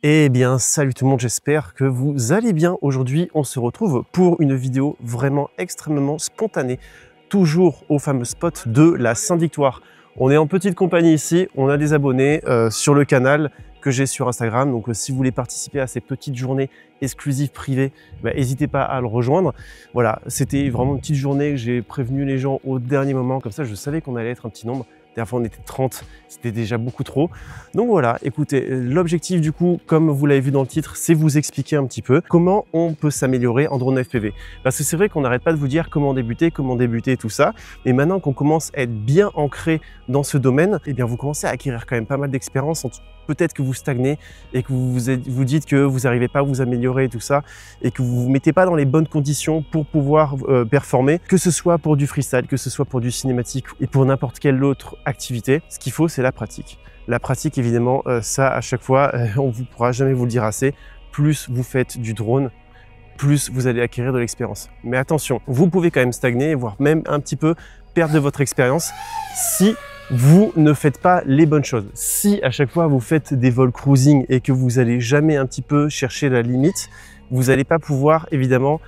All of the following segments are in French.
Eh bien, salut tout le monde, j'espère que vous allez bien. Aujourd'hui, on se retrouve pour une vidéo vraiment extrêmement spontanée, toujours au fameux spot de la Sainte-Victoire. On est en petite compagnie ici, on a des abonnés sur le canal que j'ai sur Instagram. Donc, si vous voulez participer à ces petites journées exclusives privées, n'hésitez pas à le rejoindre. Voilà, c'était vraiment une petite journée que j'ai prévenu les gens au dernier moment. Comme ça, je savais qu'on allait être un petit nombre. Dernière fois, on était 30, c'était déjà beaucoup trop. Donc voilà, écoutez, l'objectif du coup, comme vous l'avez vu dans le titre, c'est vous expliquer un petit peu comment on peut s'améliorer en drone FPV. Parce que c'est vrai qu'on n'arrête pas de vous dire comment débuter et tout ça. Et maintenant qu'on commence à être bien ancré dans ce domaine, eh bien vous commencez à acquérir quand même pas mal d'expérience. Peut-être que vous stagnez et que vous dites que vous n'arrivez pas à vous améliorer et tout ça, et que vous ne vous mettez pas dans les bonnes conditions pour pouvoir performer, que ce soit pour du freestyle, que ce soit pour du cinématique et pour n'importe quelle autre activité. Ce qu'il faut, c'est la pratique. La pratique, évidemment, ça à chaque fois, on ne vous pourra jamais vous le dire assez. Plus vous faites du drone, plus vous allez acquérir de l'expérience. Mais attention, vous pouvez quand même stagner, voire même un petit peu perdre de votre expérience si vous ne faites pas les bonnes choses. Si à chaque fois vous faites des vols cruising et que vous allez jamais un petit peu chercher la limite, vous n'allez pas pouvoir évidemment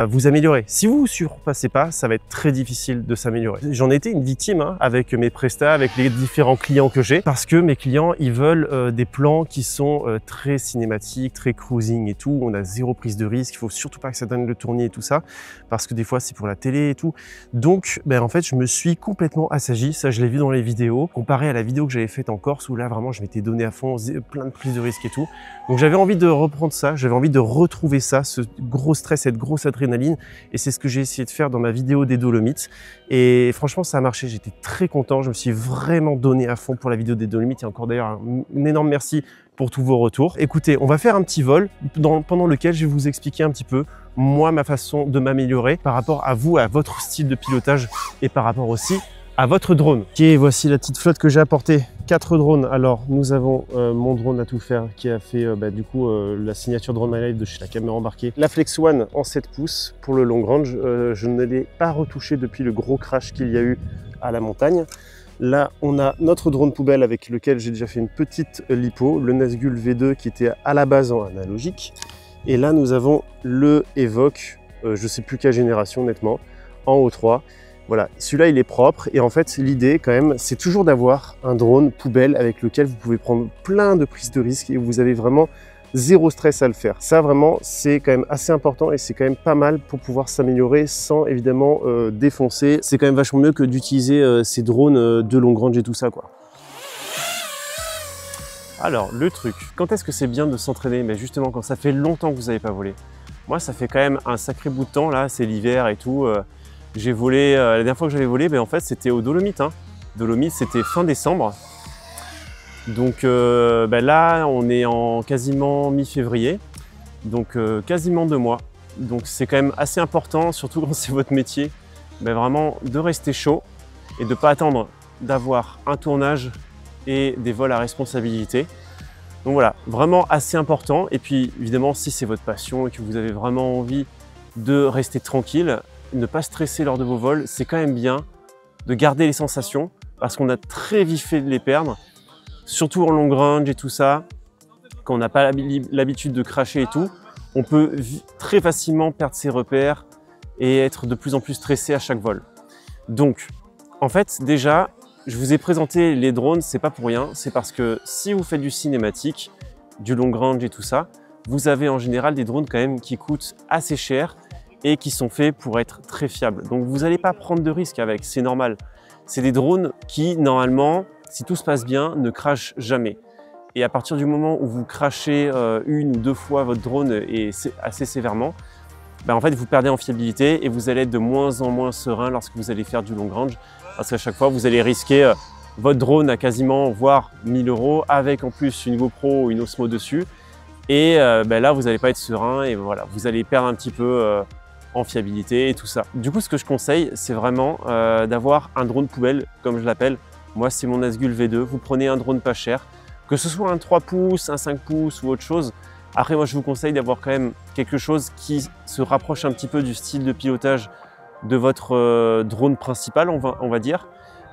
vous améliorer. Si vous ne surpassez pas, ça va être très difficile de s'améliorer. J'en ai été une victime avec mes prestats, avec les différents clients que j'ai, parce que mes clients, ils veulent des plans qui sont très cinématiques, très cruising et tout. On a zéro prise de risque. Il faut surtout pas que ça donne le tournis et tout ça, parce que des fois, c'est pour la télé et tout. Donc, en fait, je me suis complètement assagi. Ça, je l'ai vu dans les vidéos, comparé à la vidéo que j'avais faite en Corse, où là, vraiment, je m'étais donné à fond, plein de prises de risque et tout. Donc, j'avais envie de reprendre ça. J'avais envie de retrouver ça, ce gros stress, cette grosse adrénaline, et c'est ce que j'ai essayé de faire dans ma vidéo des Dolomites, et franchement ça a marché. J'étais très content, je me suis vraiment donné à fond pour la vidéo des Dolomites, et encore d'ailleurs un énorme merci pour tous vos retours. Écoutez, on va faire un petit vol pendant lequel je vais vous expliquer un petit peu moi, ma façon de m'améliorer par rapport à vous, à votre style de pilotage, et par rapport aussi à votre drone. Ok, voici la petite flotte que j'ai apportée. 4 drones. Alors, nous avons mon drone à tout faire qui a fait du coup la signature Drone My Life de chez la caméra embarquée. La Flex One en 7 pouces pour le long range. Je ne l'ai pas retouché depuis le gros crash qu'il y a eu à la montagne. Là, on a notre drone poubelle avec lequel j'ai déjà fait une petite lipo, le Nazgul V2 qui était à la base en analogique. Et là, nous avons le Evoque, je ne sais plus quelle génération honnêtement, en O3. Voilà, celui-là il est propre, et en fait l'idée quand même c'est toujours d'avoir un drone poubelle avec lequel vous pouvez prendre plein de prises de risques et vous avez vraiment zéro stress à le faire. Ça vraiment c'est quand même assez important, et c'est quand même pas mal pour pouvoir s'améliorer sans évidemment défoncer. C'est quand même vachement mieux que d'utiliser ces drones de long range et tout ça quoi. Alors le truc, quand est-ce que c'est bien de s'entraîner? Mais justement quand ça fait longtemps que vous n'avez pas volé. Moi ça fait quand même un sacré bout de temps, là c'est l'hiver et tout. J'ai volé, la dernière fois que j'avais volé, en fait c'était aux Dolomites. Dolomites c'était fin décembre. Donc là on est en quasiment mi-février, donc quasiment 2 mois. Donc c'est quand même assez important, surtout quand c'est votre métier, vraiment de rester chaud et de ne pas attendre d'avoir un tournage et des vols à responsabilité. Donc voilà, vraiment assez important. Et puis évidemment si c'est votre passion et que vous avez vraiment envie de rester tranquille, ne pas stresser lors de vos vols, c'est quand même bien de garder les sensations, parce qu'on a très vite fait de les perdre, surtout en long range et tout ça. Quand on n'a pas l'habitude de cracher et tout, on peut très facilement perdre ses repères et être de plus en plus stressé à chaque vol. Donc, en fait, déjà, je vous ai présenté les drones, c'est pas pour rien, c'est parce que si vous faites du cinématique, du long range et tout ça, vous avez en général des drones quand même qui coûtent assez cher et qui sont faits pour être très fiables. Donc vous n'allez pas prendre de risques avec, c'est normal. C'est des drones qui, normalement, si tout se passe bien, ne crachent jamais. Et à partir du moment où vous crachez 1 ou 2 fois votre drone, et assez sévèrement, en fait vous perdez en fiabilité et vous allez être de moins en moins serein lorsque vous allez faire du long range, parce qu'à chaque fois vous allez risquer votre drone à quasiment voire 1000 € avec en plus une GoPro ou une Osmo dessus, et là vous n'allez pas être serein, et voilà, vous allez perdre un petit peu en fiabilité et tout ça. Du coup, ce que je conseille, c'est vraiment d'avoir un drone poubelle, comme je l'appelle. Moi, c'est mon Nazgul V2. Vous prenez un drone pas cher, que ce soit un 3 pouces, un 5 pouces ou autre chose. Après, moi, je vous conseille d'avoir quand même quelque chose qui se rapproche un petit peu du style de pilotage de votre drone principal, on va dire.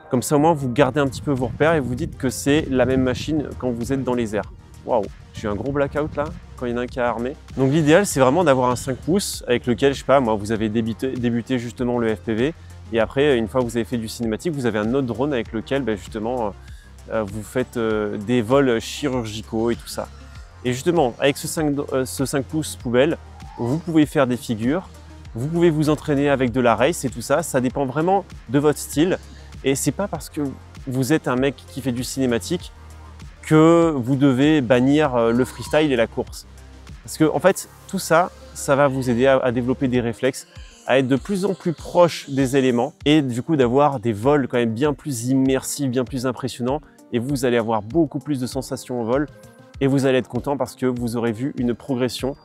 Comme ça, au moins, vous gardez un petit peu vos repères et vous dites que c'est la même machine quand vous êtes dans les airs. Waouh, j'ai eu un gros blackout là, quand il y en a un qui a armé. Donc l'idéal, c'est vraiment d'avoir un 5 pouces avec lequel, je sais pas, moi, vous avez débuté justement le FPV. Et après, une fois que vous avez fait du cinématique, vous avez un autre drone avec lequel, justement, vous faites des vols chirurgicaux et tout ça. Et justement, avec ce 5 pouces poubelle, vous pouvez faire des figures, vous pouvez vous entraîner avec de la race et tout ça. Ça dépend vraiment de votre style. Et c'est pas parce que vous êtes un mec qui fait du cinématique que vous devez bannir le freestyle et la course. Parce que en fait, tout ça, ça va vous aider à développer des réflexes, à être de plus en plus proche des éléments et du coup d'avoir des vols quand même bien plus immersifs, bien plus impressionnants. Et vous allez avoir beaucoup plus de sensations au vol et vous allez être content parce que vous aurez vu une progression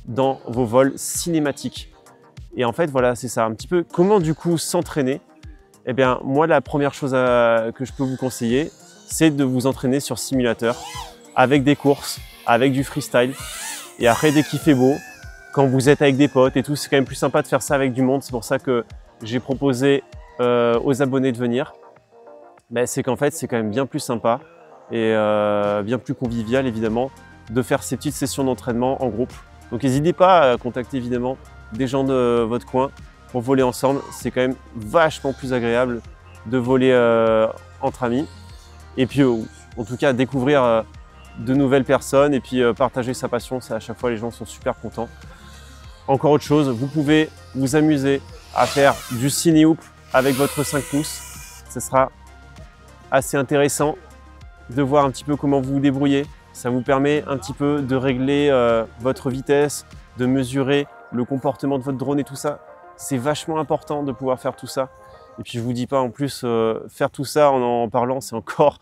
dans vos vols cinématiques. Et en fait, voilà, c'est ça un petit peu. Comment du coup s'entraîner? Eh bien, moi, la première chose que je peux vous conseiller, c'est de vous entraîner sur simulateur avec des courses, avec du freestyle. Et après, dès qu'il fait beau, quand vous êtes avec des potes et tout, c'est quand même plus sympa de faire ça avec du monde. C'est pour ça que j'ai proposé aux abonnés de venir. C'est qu'en fait, c'est quand même bien plus sympa et bien plus convivial, évidemment, de faire ces petites sessions d'entraînement en groupe. Donc, n'hésitez pas à contacter, évidemment, des gens de votre coin pour voler ensemble. C'est quand même vachement plus agréable de voler entre amis. Et puis, en tout cas, découvrir de nouvelles personnes et puis partager sa passion. Ça, à chaque fois, les gens sont super contents. Encore autre chose, vous pouvez vous amuser à faire du ciné-hoop avec votre 5 pouces. Ce sera assez intéressant de voir un petit peu comment vous vous débrouillez. Ça vous permet un petit peu de régler votre vitesse, de mesurer le comportement de votre drone et tout ça. C'est vachement important de pouvoir faire tout ça. Et puis je vous dis pas en plus, faire tout ça en parlant, c'est encore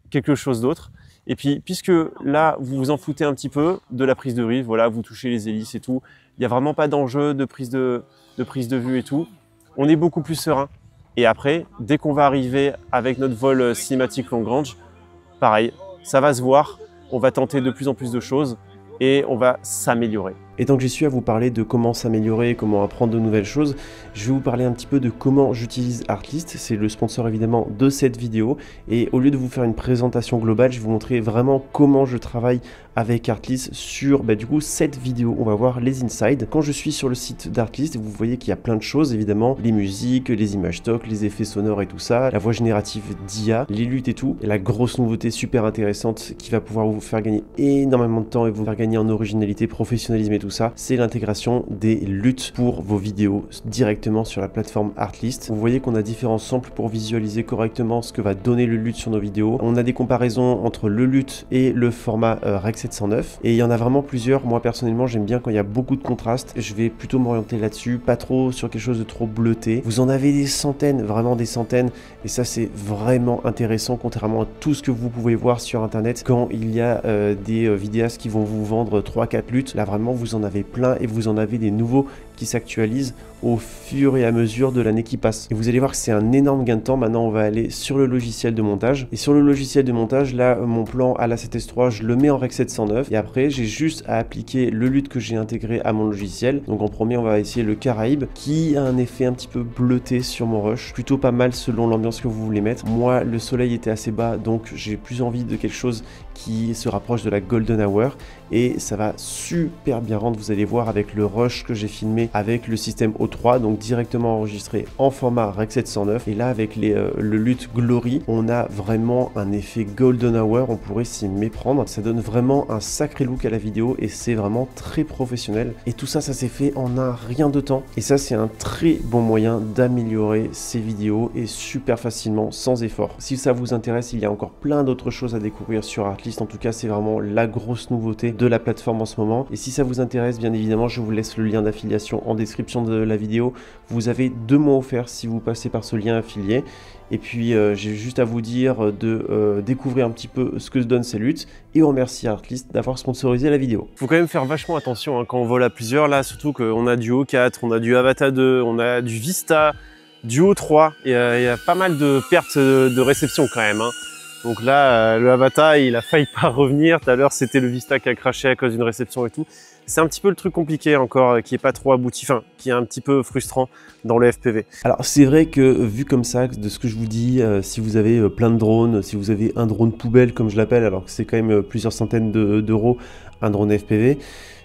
quelque chose d'autre. Et puis puisque là, vous vous en foutez un petit peu de la prise de rive, voilà, vous touchez les hélices et tout, il n'y a vraiment pas d'enjeu de prise de vue et tout. On est beaucoup plus serein. Et après, dès qu'on va arriver avec notre vol cinématique long range, pareil, ça va se voir, on va tenter de plus en plus de choses et on va s'améliorer. Et tant que j'y suis à vous parler de comment s'améliorer, comment apprendre de nouvelles choses, je vais vous parler un petit peu de comment j'utilise Artlist. C'est le sponsor évidemment de cette vidéo. Et au lieu de vous faire une présentation globale, je vais vous montrer vraiment comment je travaille avec Artlist sur du coup cette vidéo. On va voir les insides. Quand je suis sur le site d'Artlist, vous voyez qu'il y a plein de choses évidemment. Les musiques, les images stock, les effets sonores et tout ça. La voix générative d'IA, les luttes et tout. Et la grosse nouveauté super intéressante qui va pouvoir vous faire gagner énormément de temps et vous faire gagner en originalité, professionnalisme et tout ça, c'est l'intégration des luttes pour vos vidéos directement sur la plateforme Artlist. Vous voyez qu'on a différents samples pour visualiser correctement ce que va donner le lutte sur nos vidéos. On a des comparaisons entre le lutte et le format Rec 709 et il y en a vraiment plusieurs. Moi personnellement j'aime bien quand il y a beaucoup de contraste. Je vais plutôt m'orienter là-dessus, pas trop sur quelque chose de trop bleuté. Vous en avez des centaines, vraiment des centaines, et ça c'est vraiment intéressant contrairement à tout ce que vous pouvez voir sur internet quand il y a des vidéastes qui vont vous vendre 3-4 luttes. Là vraiment vous en avez plein et vous en avez des nouveaux qui s'actualisent au fur et à mesure de l'année qui passe. Et vous allez voir que c'est un énorme gain de temps. Maintenant, on va aller sur le logiciel de montage. Et sur le logiciel de montage, là, mon plan à la 7S3, je le mets en Rec 709. Et après, j'ai juste à appliquer le LUT que j'ai intégré à mon logiciel. Donc en premier, on va essayer le Caraïbe qui a un effet un petit peu bleuté sur mon rush. Plutôt pas mal selon l'ambiance que vous voulez mettre. Moi, le soleil était assez bas, donc j'ai plus envie de quelque chose qui se rapproche de la Golden Hour. Et ça va super bien rendre, vous allez voir, avec le rush que j'ai filmé avec le système O3, donc directement enregistré en format Rec 709. Et là, avec le LUT Glory, on a vraiment un effet Golden Hour, on pourrait s'y méprendre. Ça donne vraiment un sacré look à la vidéo et c'est vraiment très professionnel. Et tout ça, ça s'est fait en un rien de temps. Et ça, c'est un très bon moyen d'améliorer ces vidéos et super facilement, sans effort. Si ça vous intéresse, il y a encore plein d'autres choses à découvrir sur Artlist. En tout cas, c'est vraiment la grosse nouveauté de la plateforme en ce moment. Et si ça vous intéresse, bien évidemment, je vous laisse le lien d'affiliation en description de la vidéo. Vous avez 2 mois offerts si vous passez par ce lien affilié. Et puis j'ai juste à vous dire de découvrir un petit peu ce que donne ces luttes et on remercie Artlist d'avoir sponsorisé la vidéo. Faut quand même faire vachement attention quand on vole à plusieurs là, surtout qu'on a du O4, on a du Avata 2, on a du Vista, du O3. Il y a pas mal de pertes de réception quand même. Donc là, le Avata, il a failli pas revenir. Tout à l'heure, c'était le Vista qui a craché à cause d'une réception et tout. C'est un petit peu le truc compliqué encore, qui est pas trop abouti, enfin, qui est un petit peu frustrant dans le FPV. Alors c'est vrai que vu comme ça, de ce que je vous dis, si vous avez plein de drones, si vous avez un drone poubelle comme je l'appelle, alors que c'est quand même plusieurs centaines d'euros un drone FPV,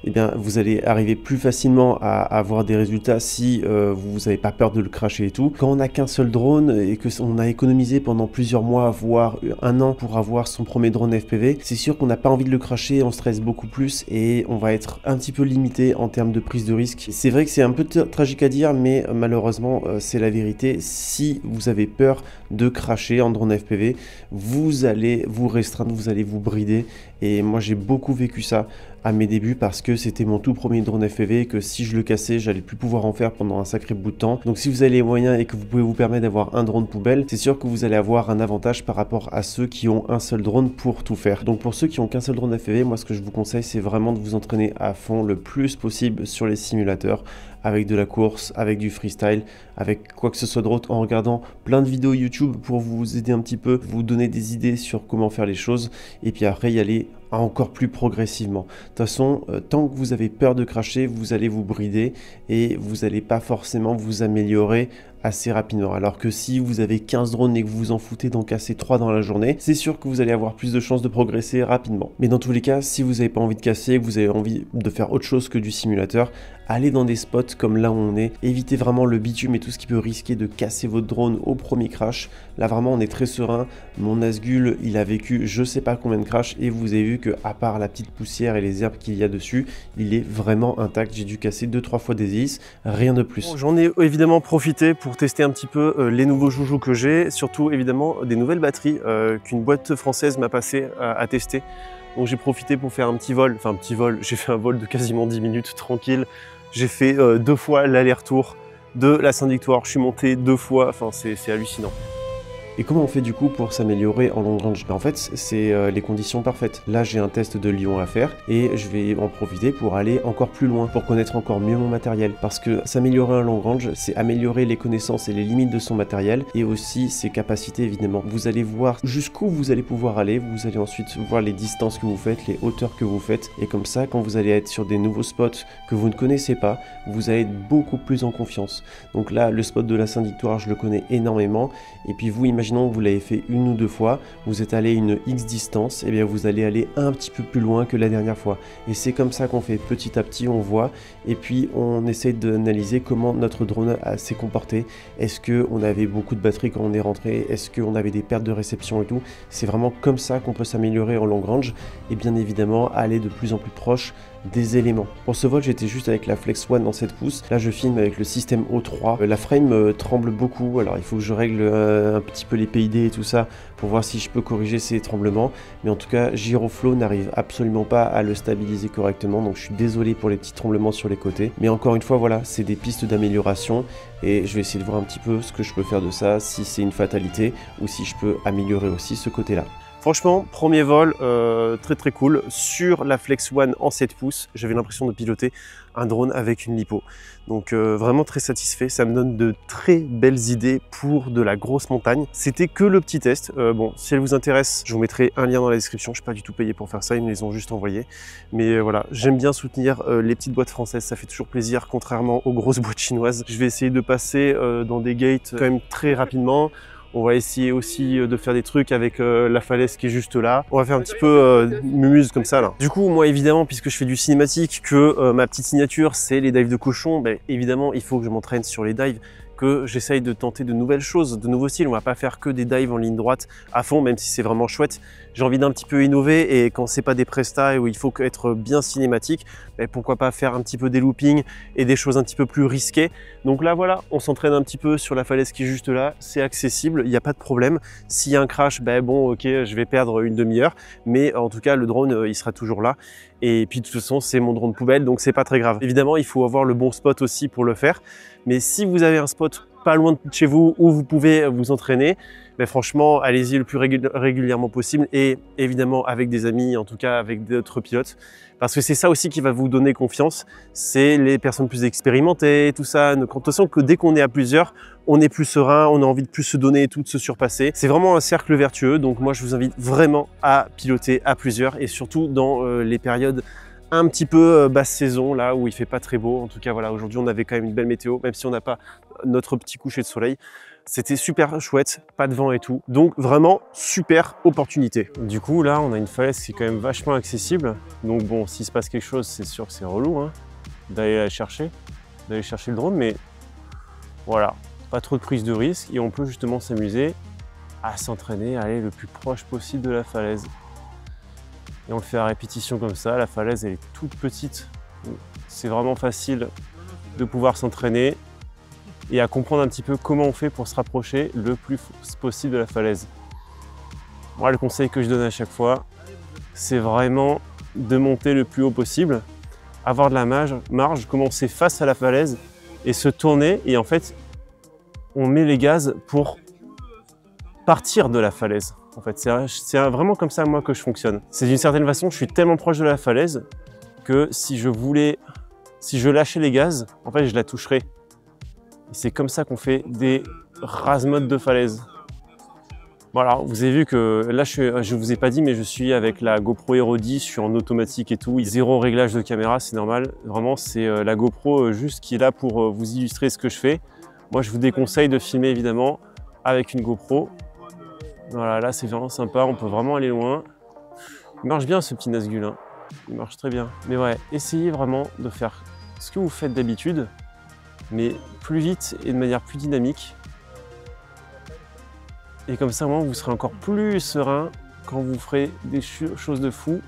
eh bien, vous allez arriver plus facilement à avoir des résultats si vous n'avez pas peur de le cracher et tout. Quand on n'a qu'un seul drone et qu'on a économisé pendant plusieurs mois, voire un an pour avoir son premier drone FPV, c'est sûr qu'on n'a pas envie de le cracher, on stresse beaucoup plus et on va être un petit peu limité en termes de prise de risque. C'est vrai que c'est un peu tragique à dire, mais malheureusement, c'est la vérité. Si vous avez peur de cracher en drone FPV, vous allez vous restreindre, vous allez vous brider. Et moi, j'ai beaucoup vécu ça à mes débuts parce que c'était mon tout premier drone FPV et que si je le cassais, j'allais plus pouvoir en faire pendant un sacré bout de temps. Donc si vous avez les moyens et que vous pouvez vous permettre d'avoir un drone poubelle, c'est sûr que vous allez avoir un avantage par rapport à ceux qui ont un seul drone pour tout faire. Donc pour ceux qui ont qu'un seul drone FPV, moi ce que je vous conseille, c'est vraiment de vous entraîner à fond le plus possible sur les simulateurs, avec de la course, avec du freestyle, avec quoi que ce soit d'autre, en regardant plein de vidéos YouTube pour vous aider un petit peu, vous donner des idées sur comment faire les choses, et puis après y aller encore plus progressivement. De toute façon, tant que vous avez peur de cracher, vous allez vous brider et vous n'allez pas forcément vous améliorer assez rapidement. Alors que si vous avez 15 drones et que vous vous en foutez d'en casser 3 dans la journée, c'est sûr que vous allez avoir plus de chances de progresser rapidement. Mais dans tous les cas, si vous n'avez pas envie de casser, que vous avez envie de faire autre chose que du simulateur, allez dans des spots comme là où on est. Évitez vraiment le bitume et tout ce qui peut risquer de casser votre drone au premier crash. Là vraiment on est très serein. Mon Nazgul, il a vécu je sais pas combien de crashs et vous avez vu que à part la petite poussière et les herbes qu'il y a dessus, il est vraiment intact. J'ai dû casser 2-3 fois des hélices, rien de plus. Bon, j'en ai évidemment profité pour tester un petit peu les nouveaux joujoux que j'ai, surtout évidemment des nouvelles batteries qu'une boîte française m'a passé à tester. Donc j'ai profité pour faire un petit vol, j'ai fait un vol de quasiment 10 minutes tranquille. J'ai fait 2 fois l'aller-retour de la Sainte-Victoire, je suis monté 2 fois, enfin c'est hallucinant. Et comment on fait du coup pour s'améliorer en long range? En fait, c'est les conditions parfaites. Là, j'ai un test de Lyon à faire et je vais en profiter pour aller encore plus loin, pour connaître encore mieux mon matériel. Parce que s'améliorer en long range, c'est améliorer les connaissances et les limites de son matériel et aussi ses capacités évidemment. Vous allez voir jusqu'où vous allez pouvoir aller, vous allez ensuite voir les distances que vous faites, les hauteurs que vous faites et comme ça, quand vous allez être sur des nouveaux spots que vous ne connaissez pas, vous allez être beaucoup plus en confiance. Donc là, le spot de la Sainte-Victoire, je le connais énormément et puis vous, imaginons que vous l'avez fait 1 ou 2 fois, vous êtes allé une X distance, et bien vous allez aller un petit peu plus loin que la dernière fois. Et c'est comme ça qu'on fait petit à petit, on voit, et puis on essaie d'analyser comment notre drone s'est comporté. Est-ce qu'on avait beaucoup de batterie quand on est rentré? Est-ce qu'on avait des pertes de réception et tout? C'est vraiment comme ça qu'on peut s'améliorer en long range, et bien évidemment aller de plus en plus proche des éléments. Pour ce vol, j'étais juste avec la Flex One dans 7 pouces. Là, je filme avec le système O3. La frame tremble beaucoup. Alors, il faut que je règle un petit peu les PID et tout ça pour voir si je peux corriger ces tremblements. Mais en tout cas, Gyroflow n'arrive absolument pas à le stabiliser correctement. Donc, je suis désolé pour les petits tremblements sur les côtés. Mais encore une fois, voilà, c'est des pistes d'amélioration. Et je vais essayer de voir un petit peu ce que je peux faire de ça, si c'est une fatalité ou si je peux améliorer aussi ce côté-là. Franchement, premier vol, très cool. Sur la Flex One en 7 pouces, j'avais l'impression de piloter un drone avec une lipo. Donc vraiment très satisfait, ça me donne de très belles idées pour de la grosse montagne. C'était que le petit test. Bon, si elle vous intéresse, je vous mettrai un lien dans la description. Je ne suis pas du tout payé pour faire ça, ils me les ont juste envoyés. Mais voilà, j'aime bien soutenir les petites boîtes françaises, ça fait toujours plaisir, contrairement aux grosses boîtes chinoises. Je vais essayer de passer dans des gates quand même très rapidement. On va essayer aussi de faire des trucs avec la falaise qui est juste là. On va faire un petit peu mumuse comme ça là. Du coup, moi évidemment, puisque je fais du cinématique, que ma petite signature c'est les dives de cochon, ben, évidemment il faut que je m'entraîne sur les dives, que j'essaye de tenter de nouvelles choses, de nouveaux styles. On va pas faire que des dives en ligne droite à fond, même si c'est vraiment chouette. J'ai envie d'un petit peu innover et quand c'est pas des prestats et où il faut être bien cinématique, ben pourquoi pas faire un petit peu des loopings et des choses un petit peu plus risquées. Donc là voilà, on s'entraîne un petit peu sur la falaise qui est juste là, c'est accessible, il n'y a pas de problème. S'il y a un crash, ben bon ok, je vais perdre une demi-heure, mais en tout cas le drone il sera toujours là. Et puis de toute façon c'est mon drone poubelle, donc c'est pas très grave. Évidemment il faut avoir le bon spot aussi pour le faire, mais si vous avez un spot pas loin de chez vous où vous pouvez vous entraîner, mais franchement allez-y le plus régulièrement possible et évidemment avec des amis, en tout cas avec d'autres pilotes, parce que c'est ça aussi qui va vous donner confiance, c'est les personnes plus expérimentées, tout ça. De toute façon que dès qu'on est à plusieurs, on est plus serein, on a envie de plus se donner et tout, de se surpasser. C'est vraiment un cercle vertueux, donc moi je vous invite vraiment à piloter à plusieurs et surtout dans les périodes un petit peu basse saison, là où il fait pas très beau. En tout cas, voilà, aujourd'hui, on avait quand même une belle météo, même si on n'a pas notre petit coucher de soleil. C'était super chouette, pas de vent et tout. Donc vraiment, super opportunité. Du coup, là, on a une falaise qui est quand même vachement accessible. Donc bon, s'il se passe quelque chose, c'est sûr que c'est relou hein, d'aller la chercher, d'aller chercher le drone. Mais voilà, pas trop de prise de risque. Et on peut justement s'amuser à s'entraîner, à aller le plus proche possible de la falaise. Et on le fait à répétition comme ça. La falaise, elle est toute petite. C'est vraiment facile de pouvoir s'entraîner et à comprendre un petit peu comment on fait pour se rapprocher le plus possible de la falaise. Moi, le conseil que je donne à chaque fois, c'est vraiment de monter le plus haut possible, avoir de la marge, commencer face à la falaise et se tourner. Et en fait, on met les gaz pour partir de la falaise. En fait, c'est vraiment comme ça moi que je fonctionne. C'est d'une certaine façon, je suis tellement proche de la falaise que si je lâchais les gaz, en fait, je la toucherais. Et c'est comme ça qu'on fait des rase-modes de falaise. Bon alors, vous avez vu que là, je vous ai pas dit, mais je suis avec la GoPro Hero 10, je suis en automatique et tout. Zéro réglage de caméra, c'est normal. Vraiment, c'est la GoPro juste qui est là pour vous illustrer ce que je fais. Moi, je vous déconseille de filmer évidemment avec une GoPro. Voilà, là, c'est vraiment sympa, on peut vraiment aller loin. Il marche bien ce petit Nazgul, hein. Il marche très bien. Mais ouais, essayez vraiment de faire ce que vous faites d'habitude, mais plus vite et de manière plus dynamique. Et comme ça, vous serez encore plus serein quand vous ferez des choses de fou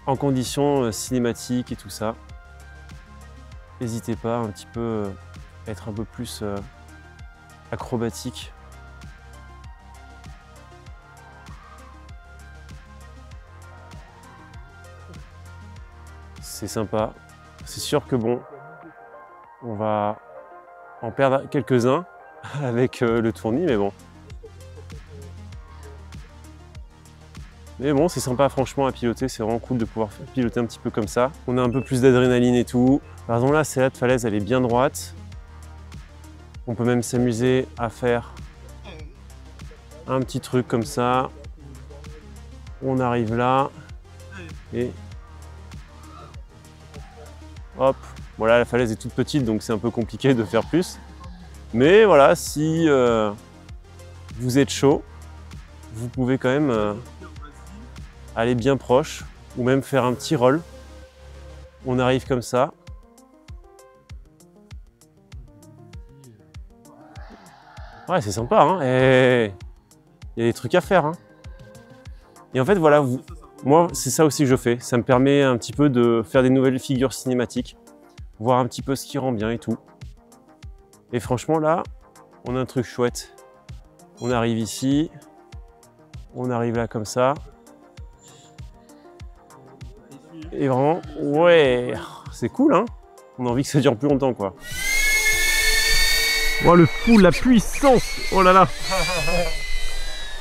en conditions cinématiques et tout ça. N'hésitez pas un petit peu à être un peu plus acrobatique. C'est sympa. C'est sûr que bon, on va en perdre quelques-uns avec le tournis, mais bon. Mais bon, c'est sympa franchement à piloter, c'est vraiment cool de pouvoir piloter un petit peu comme ça. On a un peu plus d'adrénaline et tout. Par exemple là, cette falaise, elle est bien droite. On peut même s'amuser à faire un petit truc comme ça. On arrive là et hop. Voilà, la falaise est toute petite, donc c'est un peu compliqué de faire plus. Mais voilà, si vous êtes chaud, vous pouvez quand même aller bien proche ou même faire un petit roll. On arrive comme ça. Ouais, c'est sympa, hein, et il y a des trucs à faire, hein. Et en fait, voilà, moi, c'est ça aussi que je fais. Ça me permet un petit peu de faire des nouvelles figures cinématiques, voir un petit peu ce qui rend bien et tout. Et franchement, là, on a un truc chouette. On arrive ici, on arrive là comme ça. Et vraiment, ouais, c'est cool, hein. On a envie que ça dure plus longtemps, quoi. Oh, le fou, la puissance. Oh là là.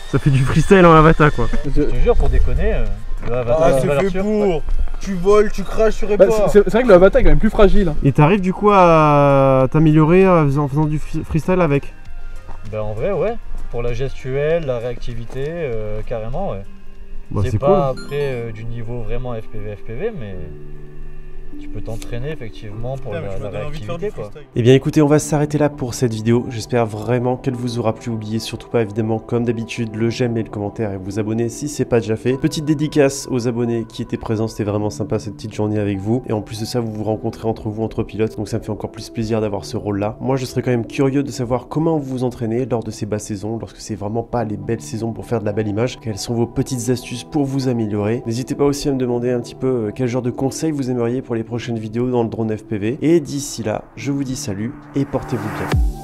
Ça fait du freestyle en Avata, quoi. Je te jure, pour déconner, le Avata, c'est fait pour. Tu voles, tu craches sur les pas. C'est vrai que le Avata est quand même plus fragile. Et t'arrives du coup à t'améliorer en faisant du freestyle avec? Ben en vrai, ouais. Pour la gestuelle, la réactivité, carrément, ouais. Bah, c'est pas cool. après du niveau vraiment FPV, mais tu peux t'entraîner effectivement pour la réactivité, quoi. Eh bien écoutez, on va s'arrêter là pour cette vidéo. J'espère vraiment qu'elle vous aura plu. Oubliez surtout pas évidemment comme d'habitude le j'aime et le commentaire et vous abonner si c'est pas déjà fait. Petite dédicace aux abonnés qui étaient présents, c'était vraiment sympa cette petite journée avec vous. Et en plus de ça, vous vous rencontrez entre vous, entre pilotes, donc ça me fait encore plus plaisir d'avoir ce rôle là. Moi je serais quand même curieux de savoir comment vous vous entraînez lors de ces basses saisons, lorsque c'est vraiment pas les belles saisons pour faire de la belle image. Quelles sont vos petites astuces pour vous améliorer? N'hésitez pas aussi à me demander un petit peu quel genre de conseils vous aimeriez pour les prochaines vidéos dans le drone FPV. Et d'ici là, je vous dis salut et portez-vous bien.